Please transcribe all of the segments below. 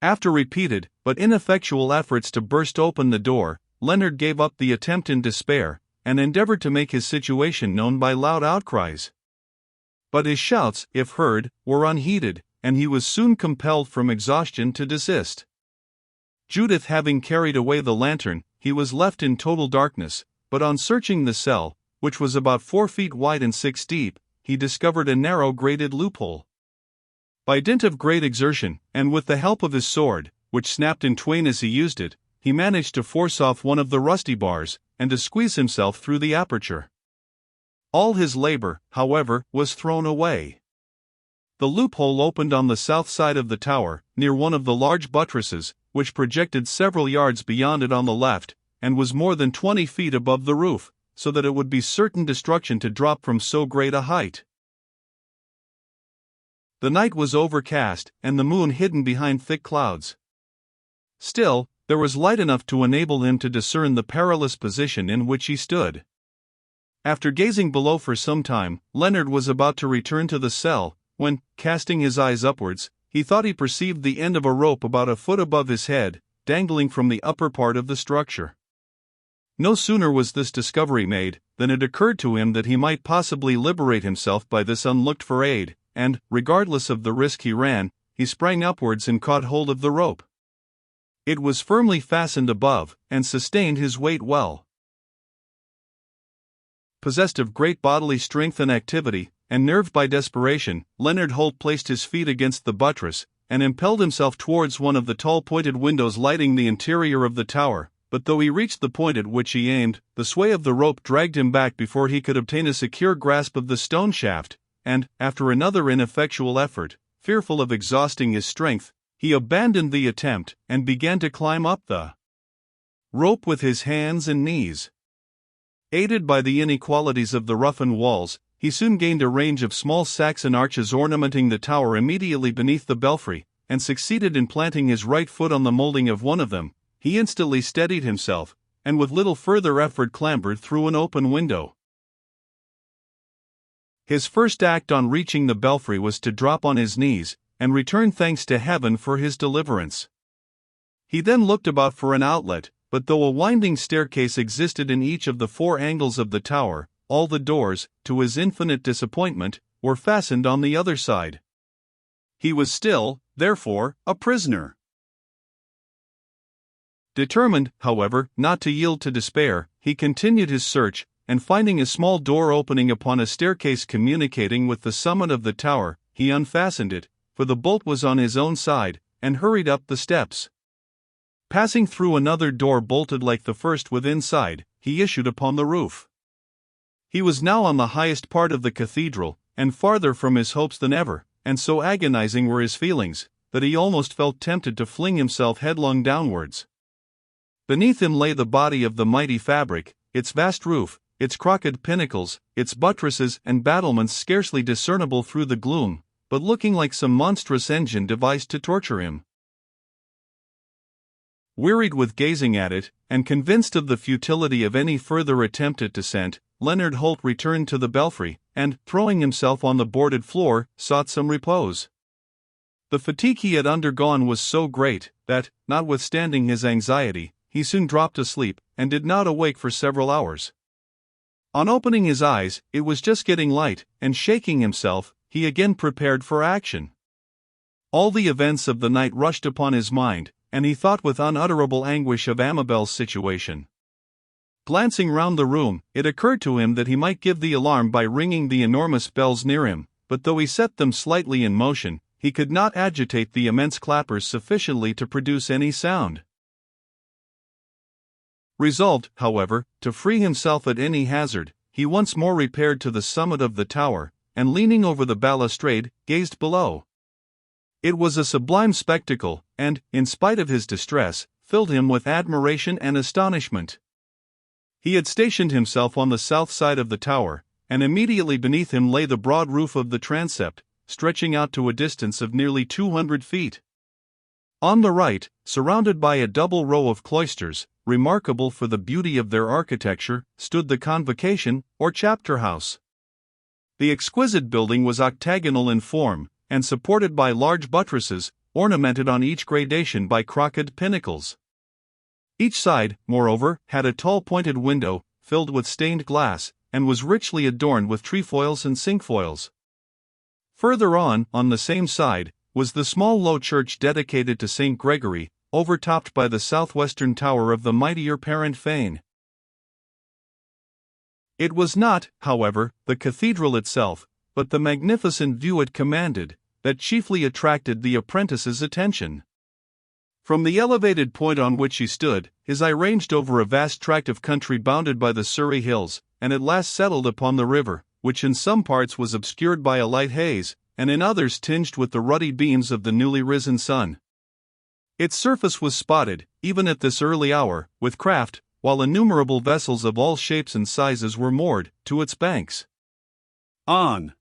After repeated, but ineffectual efforts to burst open the door, Leonard gave up the attempt in despair, and endeavored to make his situation known by loud outcries. But his shouts, if heard, were unheeded, and he was soon compelled from exhaustion to desist. Judith having carried away the lantern, he was left in total darkness, but on searching the cell, which was about 4 feet wide and 6 deep, he discovered a narrow grated loophole. By dint of great exertion, and with the help of his sword, which snapped in twain as he used it, he managed to force off one of the rusty bars, and to squeeze himself through the aperture. All his labor, however, was thrown away. The loophole opened on the south side of the tower, near one of the large buttresses, which projected several yards beyond it on the left, and was more than 20 feet above the roof, so that it would be certain destruction to drop from so great a height. The night was overcast, and the moon hidden behind thick clouds. Still, there was light enough to enable him to discern the perilous position in which he stood. After gazing below for some time, Leonard was about to return to the cell, when, casting his eyes upwards, he thought he perceived the end of a rope about a foot above his head, dangling from the upper part of the structure. No sooner was this discovery made, than it occurred to him that he might possibly liberate himself by this unlooked-for aid, and, regardless of the risk he ran, he sprang upwards and caught hold of the rope. It was firmly fastened above, and sustained his weight well. Possessed of great bodily strength and activity, and nerved by desperation, Leonard Holt placed his feet against the buttress, and impelled himself towards one of the tall pointed windows lighting the interior of the tower, but though he reached the point at which he aimed, the sway of the rope dragged him back before he could obtain a secure grasp of the stone shaft, and, after another ineffectual effort, fearful of exhausting his strength, he abandoned the attempt, and began to climb up the rope with his hands and knees. Aided by the inequalities of the roughened walls, he soon gained a range of small Saxon arches ornamenting the tower immediately beneath the belfry, and succeeded in planting his right foot on the molding of one of them. He instantly steadied himself, and with little further effort clambered through an open window. His first act on reaching the belfry was to drop on his knees, and return thanks to heaven for his deliverance. He then looked about for an outlet, but though a winding staircase existed in each of the 4 angles of the tower, all the doors, to his infinite disappointment, were fastened on the other side. He was still, therefore, a prisoner. Determined, however, not to yield to despair, he continued his search, and finding a small door opening upon a staircase communicating with the summit of the tower, he unfastened it, for the bolt was on his own side, and hurried up the steps. Passing through another door bolted like the first within side, he issued upon the roof. He was now on the highest part of the cathedral, and farther from his hopes than ever, and so agonizing were his feelings, that he almost felt tempted to fling himself headlong downwards. Beneath him lay the body of the mighty fabric, its vast roof, its crooked pinnacles, its buttresses and battlements scarcely discernible through the gloom, but looking like some monstrous engine devised to torture him. Wearied with gazing at it, and convinced of the futility of any further attempt at descent, Leonard Holt returned to the belfry, and, throwing himself on the boarded floor, sought some repose. The fatigue he had undergone was so great, that, notwithstanding his anxiety, he soon dropped asleep, and did not awake for several hours. On opening his eyes, it was just getting light, and shaking himself, he again prepared for action. All the events of the night rushed upon his mind, and he thought with unutterable anguish of Amabel's situation. Glancing round the room, it occurred to him that he might give the alarm by ringing the enormous bells near him, but though he set them slightly in motion, he could not agitate the immense clappers sufficiently to produce any sound. Resolved, however, to free himself at any hazard, he once more repaired to the summit of the tower, and leaning over the balustrade, gazed below. It was a sublime spectacle, and, in spite of his distress, filled him with admiration and astonishment. He had stationed himself on the south side of the tower, and immediately beneath him lay the broad roof of the transept, stretching out to a distance of nearly 200 feet. On the right, surrounded by a double row of cloisters, remarkable for the beauty of their architecture, stood the convocation, or chapter house. The exquisite building was octagonal in form, and supported by large buttresses, ornamented on each gradation by crocked pinnacles. Each side, moreover, had a tall pointed window, filled with stained glass, and was richly adorned with trefoils and cinquefoils. Further on the same side, was the small low church dedicated to St. Gregory, overtopped by the southwestern tower of the mightier parent fane. It was not, however, the cathedral itself, but the magnificent view it commanded, that chiefly attracted the apprentice's attention. From the elevated point on which he stood, his eye ranged over a vast tract of country bounded by the Surrey hills, and at last settled upon the river, which in some parts was obscured by a light haze, and in others tinged with the ruddy beams of the newly risen sun. Its surface was spotted, even at this early hour, with craft, while innumerable vessels of all shapes and sizes were moored to its banks. On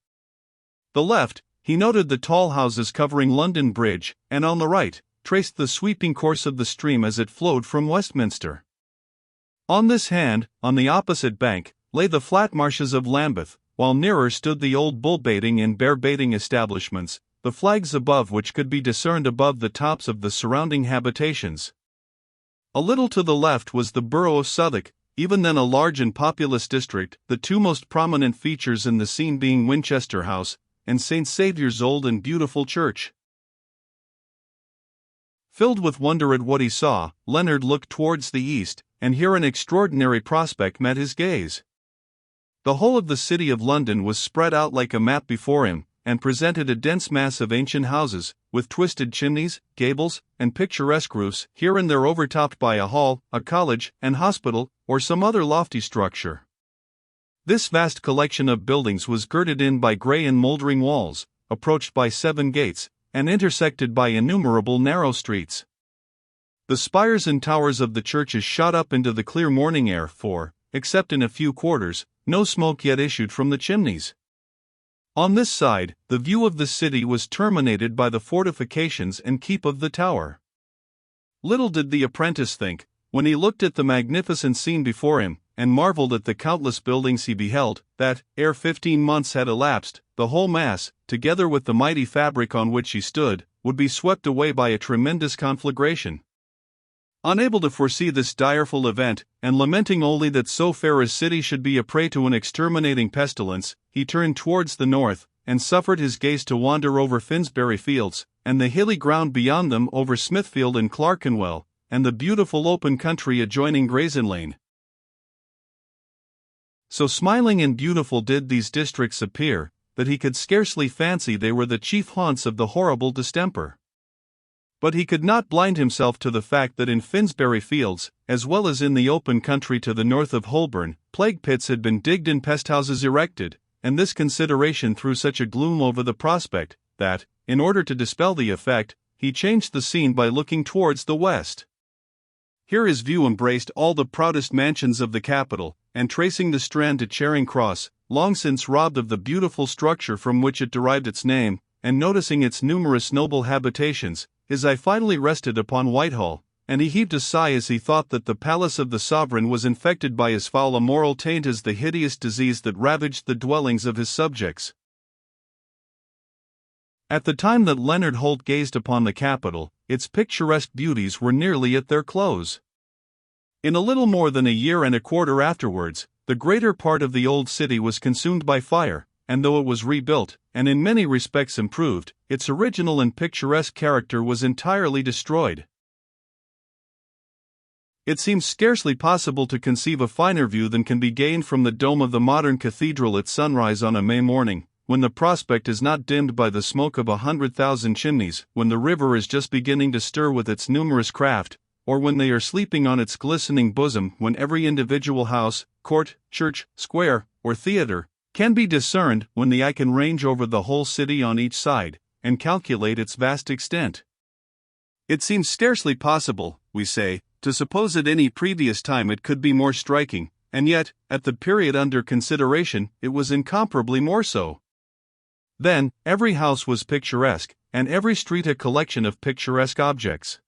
the left, he noted the tall houses covering London Bridge, and on the right, traced the sweeping course of the stream as it flowed from Westminster. On this hand, on the opposite bank, lay the flat marshes of Lambeth, while nearer stood the old bull-baiting and bear-baiting establishments, the flags above which could be discerned above the tops of the surrounding habitations. A little to the left was the borough of Southwark, even then a large and populous district, the two most prominent features in the scene being Winchester House, and St. Saviour's old and beautiful church. Filled with wonder at what he saw, Leonard looked towards the east, and here an extraordinary prospect met his gaze. The whole of the city of London was spread out like a map before him, and presented a dense mass of ancient houses, with twisted chimneys, gables, and picturesque roofs, here and there overtopped by a hall, a college, an hospital, or some other lofty structure. This vast collection of buildings was girded in by grey and mouldering walls, approached by 7 gates, and intersected by innumerable narrow streets. The spires and towers of the churches shot up into the clear morning air, for, except in a few quarters, no smoke yet issued from the chimneys. On this side, the view of the city was terminated by the fortifications and keep of the tower. Little did the apprentice think, when he looked at the magnificent scene before him, and marveled at the countless buildings he beheld, that, ere 15 months had elapsed, the whole mass, together with the mighty fabric on which he stood, would be swept away by a tremendous conflagration. Unable to foresee this direful event, and lamenting only that so fair a city should be a prey to an exterminating pestilence, he turned towards the north, and suffered his gaze to wander over Finsbury Fields, and the hilly ground beyond them over Smithfield and Clerkenwell, and the beautiful open country adjoining Grayson Lane. So smiling and beautiful did these districts appear, that he could scarcely fancy they were the chief haunts of the horrible distemper. But he could not blind himself to the fact that in Finsbury Fields, as well as in the open country to the north of Holborn, plague pits had been digged and pesthouses erected, and this consideration threw such a gloom over the prospect, that, in order to dispel the effect, he changed the scene by looking towards the west. Here his view embraced all the proudest mansions of the capital, and tracing the Strand to Charing Cross, long since robbed of the beautiful structure from which it derived its name, and noticing its numerous noble habitations, his eye finally rested upon Whitehall, and he heaved a sigh as he thought that the palace of the sovereign was infected by as foul a moral taint as the hideous disease that ravaged the dwellings of his subjects. At the time that Leonard Holt gazed upon the capital, its picturesque beauties were nearly at their close. In a little more than a year and a quarter afterwards, the greater part of the old city was consumed by fire, and though it was rebuilt, and in many respects improved, its original and picturesque character was entirely destroyed. It seems scarcely possible to conceive a finer view than can be gained from the dome of the modern cathedral at sunrise on a May morning, when the prospect is not dimmed by the smoke of 100,000 chimneys, when the river is just beginning to stir with its numerous craft, or when they are sleeping on its glistening bosom, when every individual house, court, church, square, or theatre, can be discerned, when the eye can range over the whole city on each side, and calculate its vast extent. It seems scarcely possible, we say, to suppose at any previous time it could be more striking, and yet, at the period under consideration, it was incomparably more so. Then, every house was picturesque, and every street a collection of picturesque objects.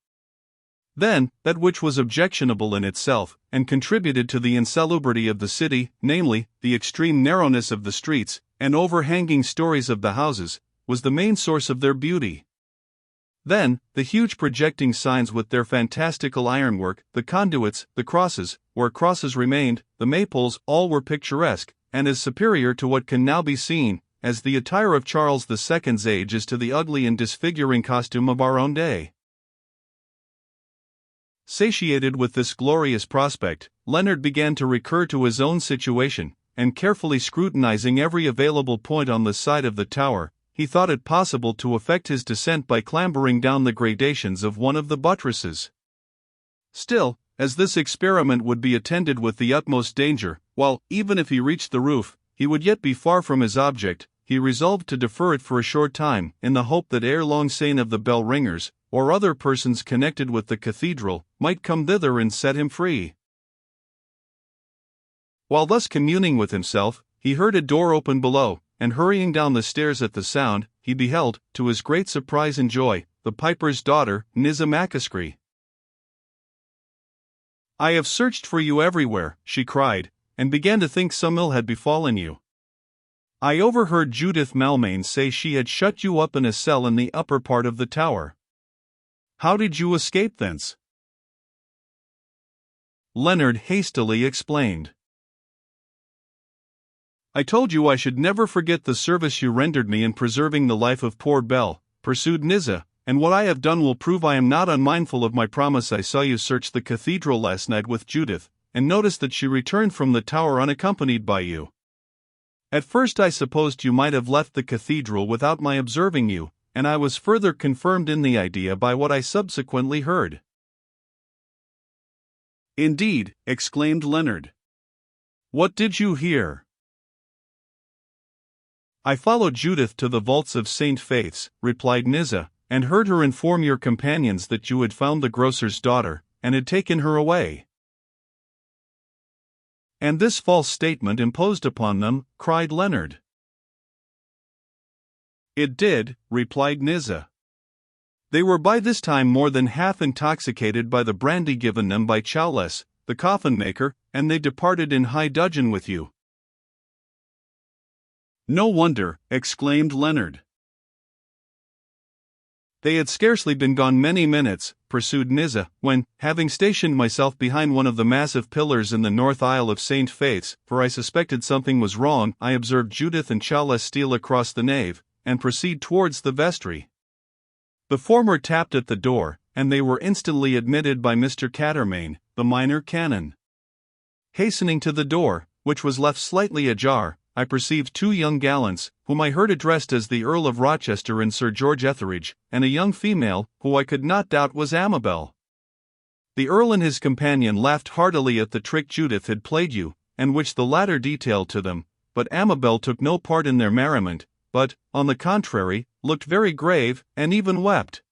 Then, that which was objectionable in itself, and contributed to the insalubrity of the city, namely, the extreme narrowness of the streets, and overhanging stories of the houses, was the main source of their beauty. Then, the huge projecting signs with their fantastical ironwork, the conduits, the crosses, where crosses remained, the maypoles, all were picturesque, and as superior to what can now be seen, as the attire of Charles II's age is to the ugly and disfiguring costume of our own day. Satiated with this glorious prospect, Leonard began to recur to his own situation, and carefully scrutinizing every available point on the side of the tower, he thought it possible to effect his descent by clambering down the gradations of one of the buttresses. Still, as this experiment would be attended with the utmost danger, while, even if he reached the roof, he would yet be far from his object, he resolved to defer it for a short time, in the hope that ere long Saint of the bell ringers, or other persons connected with the cathedral, might come thither and set him free. While thus communing with himself, he heard a door open below, and hurrying down the stairs at the sound, he beheld, to his great surprise and joy, the piper's daughter, Nizza Macascry. "I have searched for you everywhere," she cried, and began to think some ill had befallen you. "I overheard Judith Malmain say she had shut you up in a cell in the upper part of the tower. How did you escape thence?" Leonard hastily explained. "I told you I should never forget the service you rendered me in preserving the life of poor Belle," pursued Nizza, "and what I have done will prove I am not unmindful of my promise. I saw you search the cathedral last night with Judith, and noticed that she returned from the tower unaccompanied by you. At first I supposed you might have left the cathedral without my observing you, and I was further confirmed in the idea by what I subsequently heard." "Indeed," exclaimed Leonard. "What did you hear?" "I followed Judith to the vaults of St. Faith's," replied Nizza, "and heard her inform your companions that you had found the grocer's daughter, and had taken her away." "And this false statement imposed upon them?" cried Leonard. "It did," replied Nizza. "They were by this time more than half intoxicated by the brandy given them by Chowles, the coffin-maker, and they departed in high dudgeon with you." "No wonder," exclaimed Leonard. "They had scarcely been gone many minutes," pursued Nizza, "when, having stationed myself behind one of the massive pillars in the north aisle of St. Faith's, for I suspected something was wrong, I observed Judith and Chowles steal across the nave, and proceed towards the vestry. The former tapped at the door, and they were instantly admitted by Mr. Quatermain, the minor canon. Hastening to the door, which was left slightly ajar, I perceived two young gallants, whom I heard addressed as the Earl of Rochester and Sir George Etheridge, and a young female, who I could not doubt was Amabel. The Earl and his companion laughed heartily at the trick Judith had played you, and which the latter detailed to them, but Amabel took no part in their merriment, but, on the contrary, looked very grave, and even wept."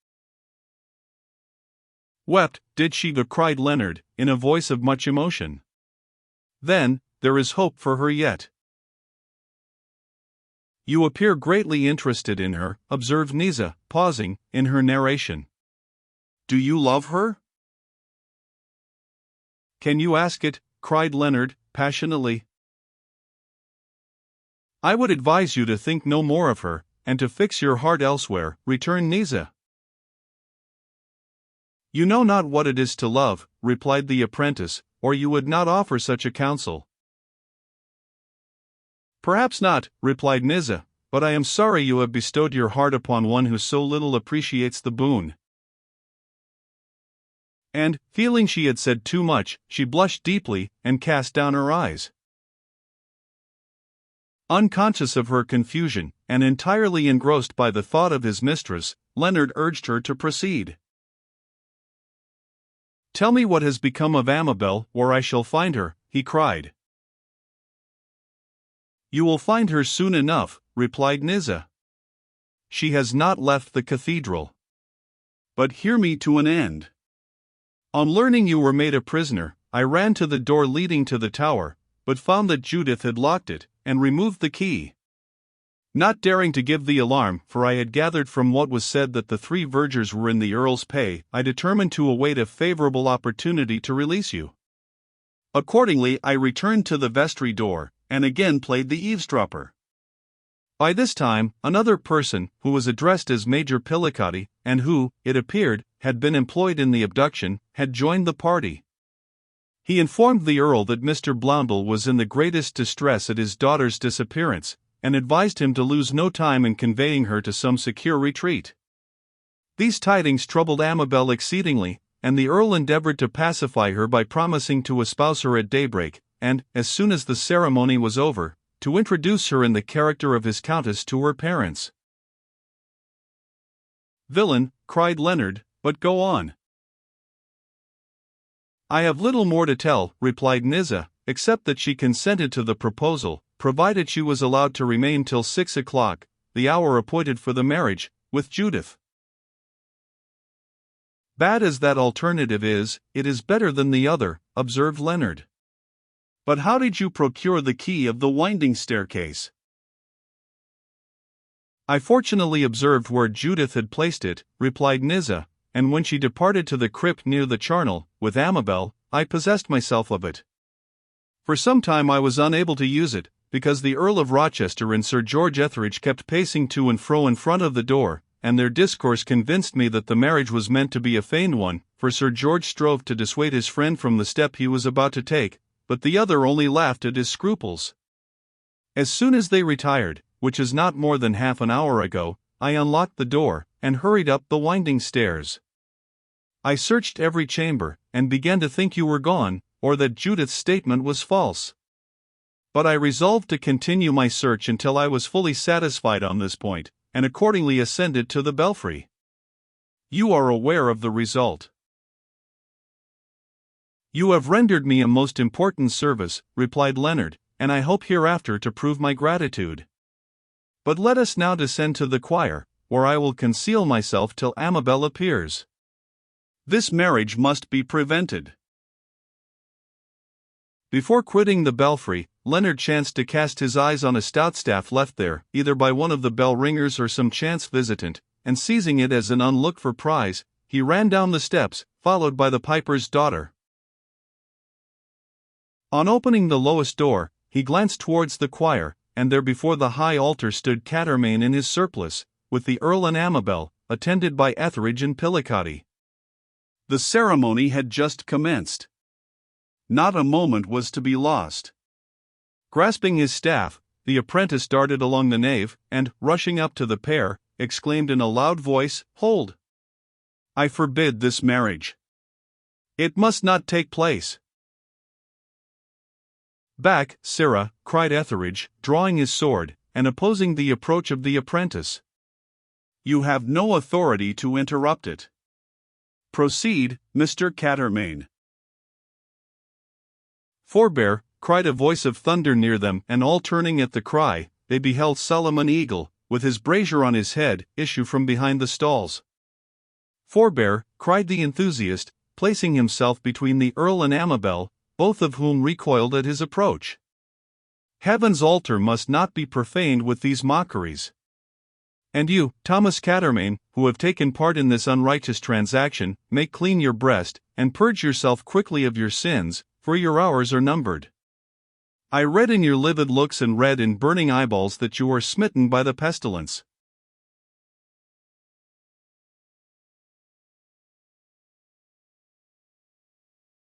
"Wept, did she?" cried Leonard, in a voice of much emotion. "Then, there is hope for her yet." "You appear greatly interested in her," observed Nizza, pausing, in her narration. "Do you love her?" "Can you ask it?" cried Leonard, passionately. "I would advise you to think no more of her, and to fix your heart elsewhere," returned Nizza. "You know not what it is to love," replied the apprentice, "or you would not offer such a counsel." "Perhaps not," replied Nizza, "but I am sorry you have bestowed your heart upon one who so little appreciates the boon." And, feeling she had said too much, she blushed deeply, and cast down her eyes. Unconscious of her confusion, and entirely engrossed by the thought of his mistress, Leonard urged her to proceed. "Tell me what has become of Amabel, where I shall find her," he cried. "You will find her soon enough," replied Nizza. "She has not left the cathedral. But hear me to an end. On learning you were made a prisoner, I ran to the door leading to the tower, but found that Judith had locked it, and removed the key. Not daring to give the alarm, for I had gathered from what was said that the 3 vergers were in the Earl's pay, I determined to await a favorable opportunity to release you. Accordingly I returned to the vestry door, and again played the eavesdropper. By this time, another person, who was addressed as Major Pillicati, and who, it appeared, had been employed in the abduction, had joined the party. He informed the Earl that Mr. Blondel was in the greatest distress at his daughter's disappearance, and advised him to lose no time in conveying her to some secure retreat. These tidings troubled Amabel exceedingly, and the Earl endeavored to pacify her by promising to espouse her at daybreak, and, as soon as the ceremony was over, to introduce her in the character of his countess to her parents. "Villain," cried Leonard, "but go on." "I have little more to tell," replied Niza, "except that she consented to the proposal, provided she was allowed to remain till 6 o'clock, the hour appointed for the marriage, with Judith." "Bad as that alternative is, it is better than the other," observed Leonard. "But how did you procure the key of the winding staircase?" "I fortunately observed where Judith had placed it," replied Niza, "and when she departed to the crypt near the charnel, with Amabel, I possessed myself of it. For some time I was unable to use it, because the Earl of Rochester and Sir George Etheridge kept pacing to and fro in front of the door, and their discourse convinced me that the marriage was meant to be a feigned one, for Sir George strove to dissuade his friend from the step he was about to take, but the other only laughed at his scruples. As soon as they retired, which is not more than half an hour ago, I unlocked the door, and hurried up the winding stairs. I searched every chamber, and began to think you were gone, or that Judith's statement was false. But I resolved to continue my search until I was fully satisfied on this point, and accordingly ascended to the belfry. You are aware of the result. "You have rendered me a most important service," replied Leonard, "and I hope hereafter to prove my gratitude. But let us now descend to the choir, where I will conceal myself till Amabel appears. This marriage must be prevented." Before quitting the belfry, Leonard chanced to cast his eyes on a stout staff left there, either by one of the bell ringers or some chance visitant, and seizing it as an unlooked-for prize, he ran down the steps, followed by the piper's daughter. On opening the lowest door, he glanced towards the choir, and there before the high altar stood Quatermain in his surplice, with the Earl and Amabel, attended by Etheridge and Pillicati. The ceremony had just commenced. Not a moment was to be lost. Grasping his staff, the apprentice darted along the nave, and, rushing up to the pair, exclaimed in a loud voice, "Hold! I forbid this marriage. It must not take place." "Back, sirrah," cried Etheridge, drawing his sword, and opposing the approach of the apprentice. "You have no authority to interrupt it. Proceed, Mr. Quatermain." "Forbear," cried a voice of thunder near them, and all turning at the cry, they beheld Solomon Eagle, with his brazier on his head, issue from behind the stalls. "Forbear," cried the enthusiast, placing himself between the Earl and Amabel, both of whom recoiled at his approach. "Heaven's altar must not be profaned with these mockeries. And you, Thomas Quatermain, who have taken part in this unrighteous transaction, make clean your breast, and purge yourself quickly of your sins, for your hours are numbered. I read in your livid looks and read in burning eyeballs that you are smitten by the pestilence.